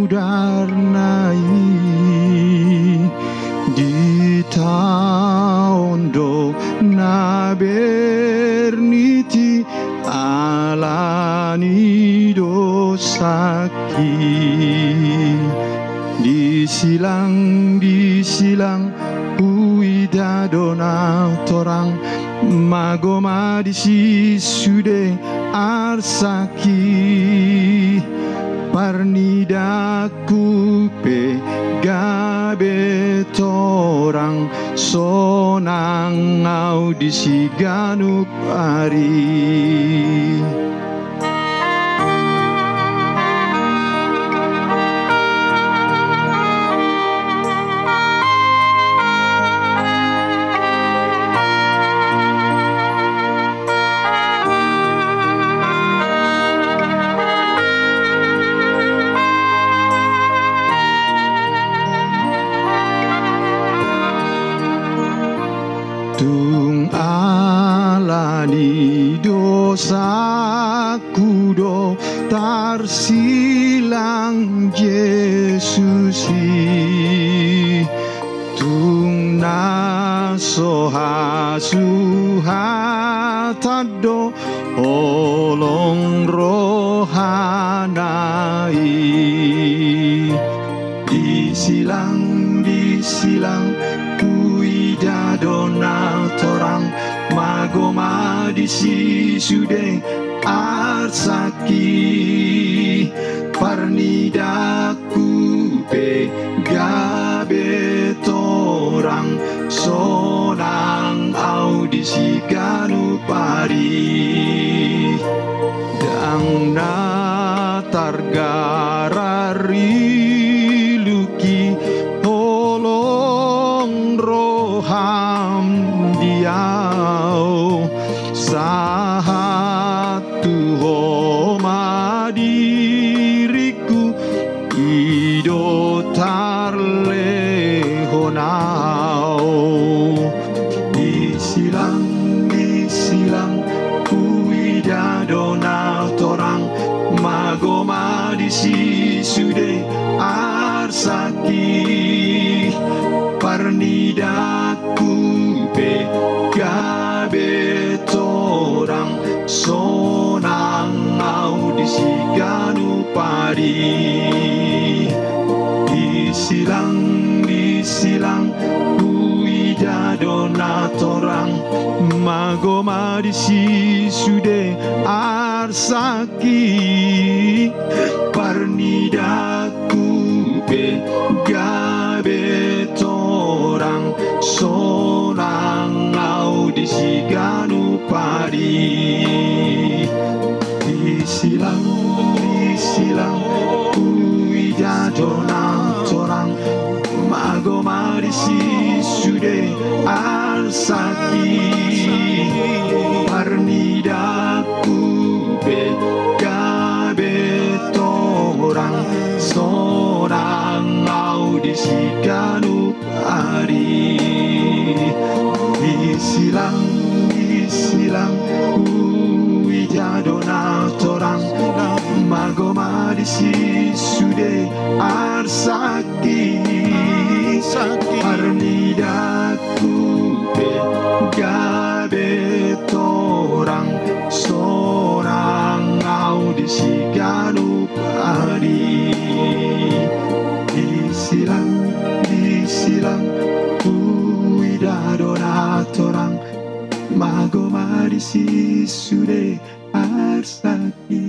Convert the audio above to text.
darnai di taondo na berniti alani dosaki disilang uida dona torang magoma disi sude arsaki parnidaku pe gabe torang sonang au disi ganup ari. Tung alani dosaku do tarsilang Yesusi tung nasoha suhatado olong rohanai disilang uida dona torang magoma disi sude arsaki parnidaku pe gabe torang sonang au disi ganu pari dang na targarari luki roham diau sahatu homa diriku ido tarle honau disilang uida dona torang magoma disi sude arsaki parnidaku pe gabe torang sonang au disiganu pari disilang uida dona torang magoma disi sude arsaki parnidaku pe gabe torang sonang au disiganu pari disilang uida dona torang magoma disi sude arsaki parnidaku pe gabe torang sonang au disiganu pari disilang uida dona torang magoma disi sude arsaki parnidaku pe gabe torang sonang au disiganu pari disilang uida dona torang magoma disi sude arsaki